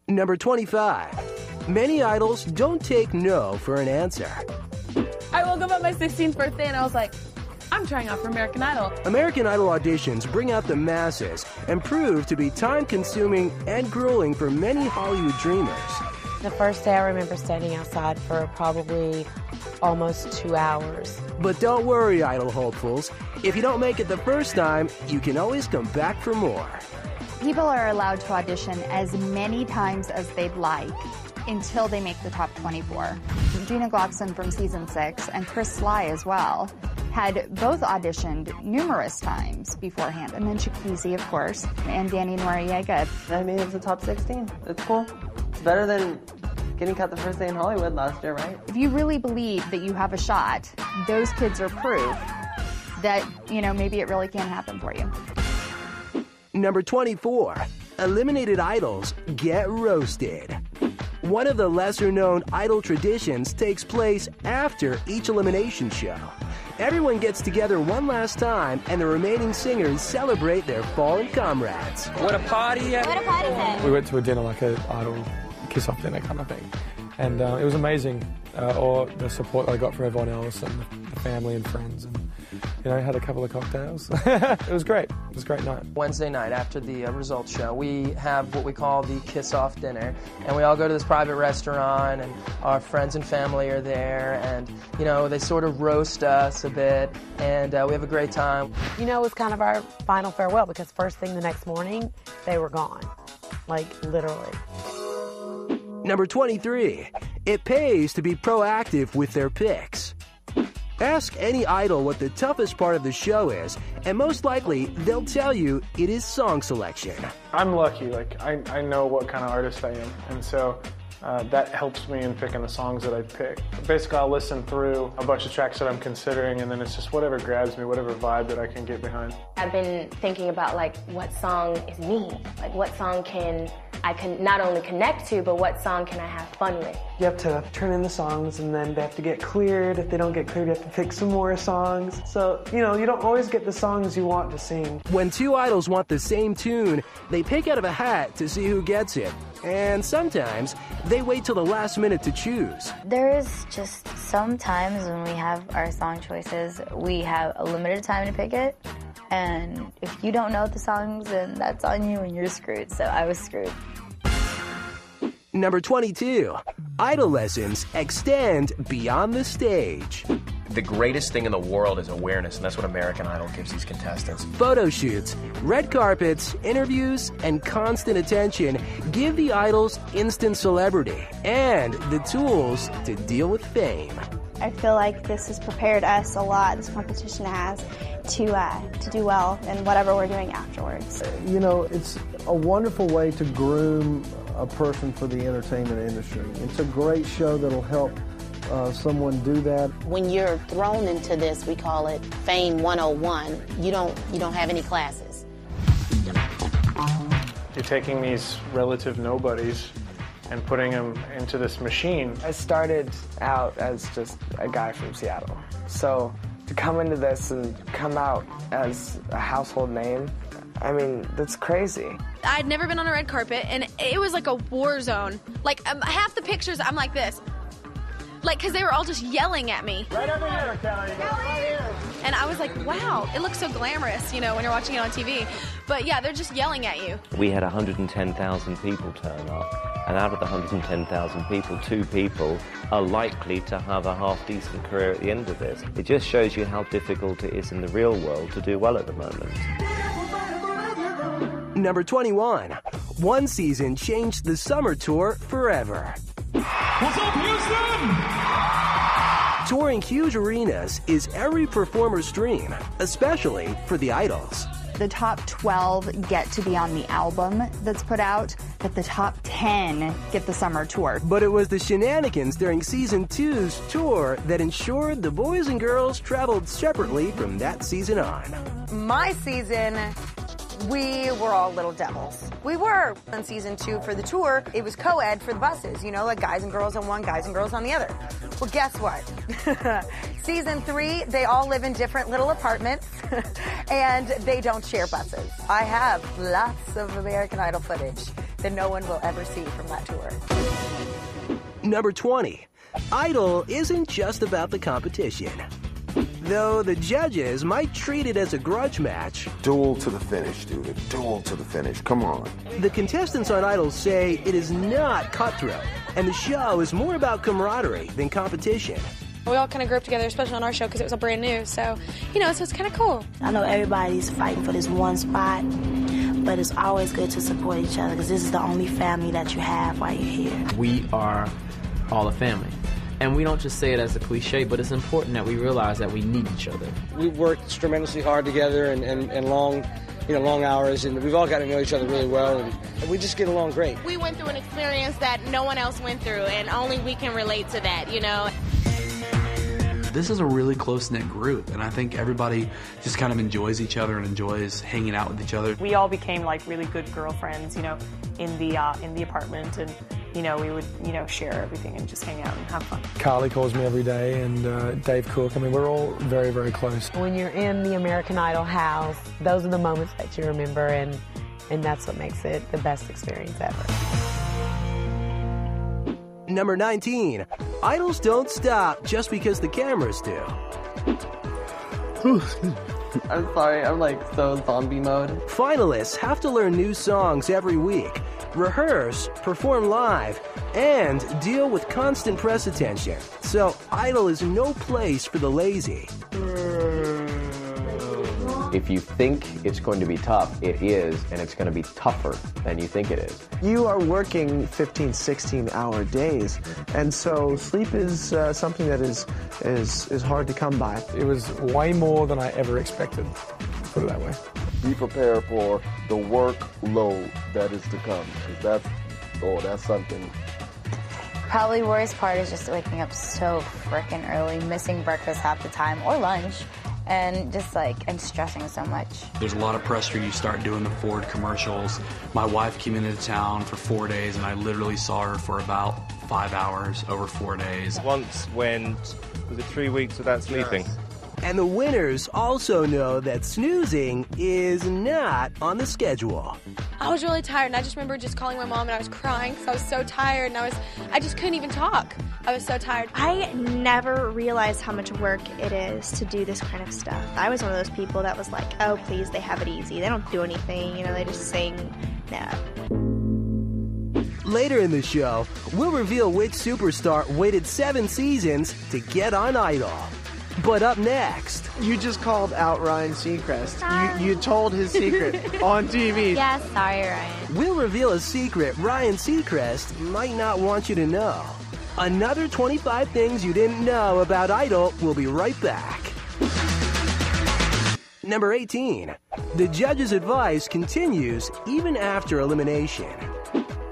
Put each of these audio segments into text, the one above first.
Number 25. Many idols don't take no for an answer. I woke up on my 16th birthday and I was like, I'm trying out for American Idol. American Idol auditions bring out the masses and prove to be time-consuming and grueling for many Hollywood dreamers. The first day I remember standing outside for probably almost 2 hours. But don't worry, Idol hopefuls. If you don't make it the first time, you can always come back for more. People are allowed to audition as many times as they'd like until they make the top 24. Gina Glockson from season 6 and Chris Sly as well had both auditioned numerous times beforehand. And then Shakizi, of course, and Danny Noriega. I made it to the top 16. It's cool. It's better than getting cut the first day in Hollywood last year, right? If you really believe that you have a shot, those kids are proof that, maybe it really can happen for you. Number 24. Eliminated idols get roasted. One of the lesser-known Idol traditions takes place after each elimination show. Everyone gets together one last time, and the remaining singers celebrate their fallen comrades. What a party! What a party then! We went to a dinner, like an Idol kiss-off dinner kind of thing. And it was amazing, all the support that I got from everyone else and the family and friends. And, had a couple of cocktails. It was great. It was a great night. Wednesday night after the results show, we have what we call the kiss-off dinner. And we all go to this private restaurant, and our friends and family are there. And, they sort of roast us a bit, and we have a great time. It was kind of our final farewell because first thing the next morning, they were gone. Like, literally. Number 23. It pays to be proactive with their picks. Ask any idol what the toughest part of the show is, and most likely they'll tell you it is song selection. I'm lucky. I know what kind of artist I am, and so that helps me in picking the songs that I pick. Basically, I'll listen through a bunch of tracks that I'm considering, and then it's just whatever grabs me, whatever vibe that I can get behind. I've been thinking about what song is me? What song I can not only connect to, but what song can I have fun with? You have to turn in the songs, and then they have to get cleared. If they don't get cleared, you have to pick some more songs. So, you don't always get the songs you want to sing. When two idols want the same tune, they pick out of a hat to see who gets it. And sometimes they wait till the last minute to choose. There is just some times when we have our song choices, we have a limited time to pick it. And if you don't know the songs, then that's on you and you're screwed. So I was screwed. Number 22. Idol lessons extend beyond the stage. The greatest thing in the world is awareness, and that's what American Idol gives these contestants. Photo shoots, red carpets, interviews, and constant attention give the idols instant celebrity and the tools to deal with fame. I feel like this has prepared us a lot, this competition has, to do well in whatever we're doing afterwards. It's a wonderful way to groom a person for the entertainment industry. It's a great show that'll help someone do that. When you're thrown into this, we call it Fame 101. You don't have any classes. You're taking these relative nobodies and putting them into this machine. I started out as just a guy from Seattle. So to come into this and come out as a household name, that's crazy. I'd never been on a red carpet, and it was like a war zone. Half the pictures, I'm like this. Because they were all just yelling at me. Right over here, Kelly. Right here. And I was like, wow, it looks so glamorous, when you're watching it on TV. But yeah, they're just yelling at you. We had 110,000 people turn up. And out of the 110,000 people, 2 people are likely to have a half-decent career at the end of this. It just shows you how difficult it is in the real world to do well at the moment. Number 21. One season changed the summer tour forever. What's up, Houston? Touring huge arenas is every performer's dream, especially for the idols. The top 12 get to be on the album that's put out, but the top 10 get the summer tour. But it was the shenanigans during Season 2's tour that ensured the boys and girls traveled separately from that season on. My season, we were all little devils. We were. On Season 2 for the tour, it was co-ed for the buses, guys and girls on one, guys and girls on the other. Well, guess what? Season 3, they all live in different little apartments, and they don't share buses. I have lots of American Idol footage that no one will ever see from that tour. Number 20. Idol isn't just about the competition. Though the judges might treat it as a grudge match. Duel to the finish, dude. A duel to the finish. Come on. The contestants on Idol say it is not cutthroat, and the show is more about camaraderie than competition. We all kind of grew up together, especially on our show, because it was all brand new. So, so it's kind of cool. I know everybody's fighting for this one spot, but it's always good to support each other, because this is the only family that you have while you're here. We are all a family. And we don't just say it as a cliche, but it's important that we realize that we need each other. We've worked tremendously hard together and long, long hours, and we've all got to know each other really well, and we just get along great. We went through an experience that no one else went through, and only we can relate to that, This is a really close-knit group, and I think everybody just kind of enjoys each other and enjoys hanging out with each other. We all became like really good girlfriends, in the apartment, and we would share everything and just hang out and have fun. Carly calls me every day, and Dave Cook. I mean, we're all very, very close. When you're in the American Idol house, those are the moments that you remember, and that's what makes it the best experience ever. Number 19. Idols don't stop just because the cameras do. I'm sorry, I'm like so zombie mode. Finalists have to learn new songs every week, rehearse, perform live, and deal with constant press attention. So Idol is no place for the lazy. If you think it's going to be tough, it is, and it's going to be tougher than you think it is. You are working 15, 16-hour days, and so sleep is something that is hard to come by. It was way more than I ever expected, put it that way. Be prepared for the workload that is to come, because that's something. Probably worst part is just waking up so frickin' early, missing breakfast half the time, or lunch. And just and stressing so much. There's a lot of pressure. You start doing the Ford commercials. My wife came into town for 4 days, and I literally saw her for about 5 hours over 4 days. Once went, was it 3 weeks without sleeping? Yes. And the winners also know that snoozing is not on the schedule. I was really tired, and I just remember just calling my mom, and I was crying because I was so tired, and I just couldn't even talk. I was so tired. I never realized how much work it is to do this kind of stuff. I was one of those people that was like, oh, please, they have it easy. They don't do anything, they just sing. No. Later in the show, we'll reveal which superstar waited 7 seasons to get on Idol. But up next... You just called out Ryan Seacrest. You told his secret on TV. Yeah, sorry, Ryan. We'll reveal a secret Ryan Seacrest might not want you to know. Another 25 things you didn't know about Idol. We'll be right back. Number 18. The judge's advice continues even after elimination.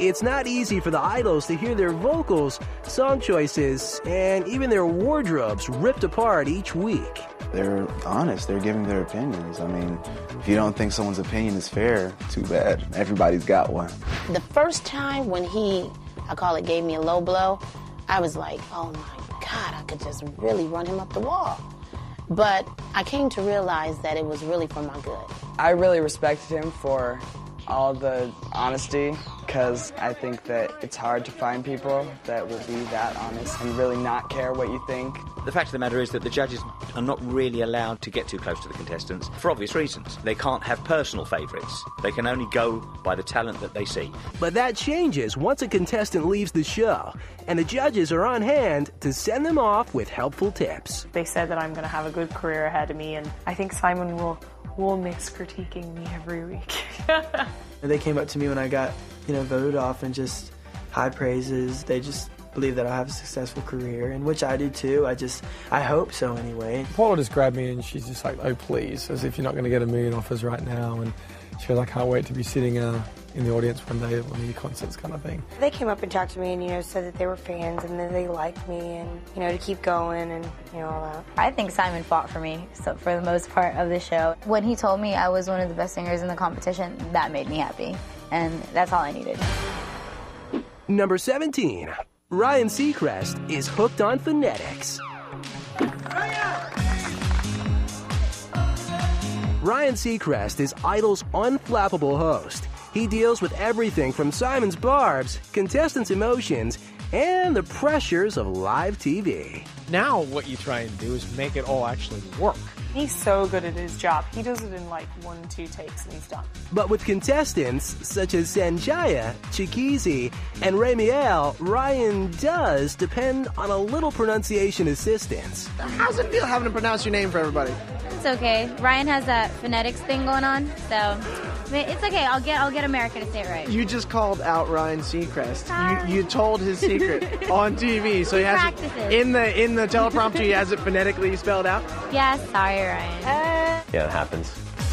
It's not easy for the idols to hear their vocals, song choices, and even their wardrobes ripped apart each week. They're honest. They're giving their opinions. I mean, if you don't think someone's opinion is fair, too bad. Everybody's got one. The first time when I call it, gave me a low blow, I was like, oh my God, I could just really run him up the wall. But I came to realize that it was really for my good. I really respected him for all the honesty, because I think that it's hard to find people that will be that honest and really not care what you think. The fact of the matter is that the judges are not really allowed to get too close to the contestants for obvious reasons. They can't have personal favourites. They can only go by the talent that they see. But that changes once a contestant leaves the show, and the judges are on hand to send them off with helpful tips. They said that I'm going to have a good career ahead of me, and I think Simon will miss critiquing me every week. They came up to me when I got, voted off, and just high praises. They just believe that I'll have a successful career, and which I do too. I hope so anyway. Paula just grabbed me and she's just like, oh please, as if you're not going to get a million offers right now. And she goes, I can't wait to be sitting in the audience one day at one of your concerts, kind of thing. They came up and talked to me and, said that they were fans and that they liked me and, to keep going and, all that. I think Simon fought for me for the most part of the show. When he told me I was one of the best singers in the competition, that made me happy. And that's all I needed. Number 17. Ryan Seacrest is hooked on phonetics. Ryan Seacrest is Idol's unflappable host. He deals with everything from Simon's barbs, contestants' emotions, and the pressures of live TV. Now what you try and do is make it all actually work. He's so good at his job. He does it in like 1-2 takes and he's done. But with contestants such as Sanjaya, Chikizi, and Ramiel, Ryan does depend on a little pronunciation assistance. How's it feel having to pronounce your name for everybody? It's okay. Ryan has that phonetics thing going on, so it's okay. I'll get America to say it right. You just called out Ryan Seacrest. You told his secret on TV, so he has it, in the teleprompter. He has it phonetically spelled out. Yeah, sorry, Ryan. Yeah, it happens.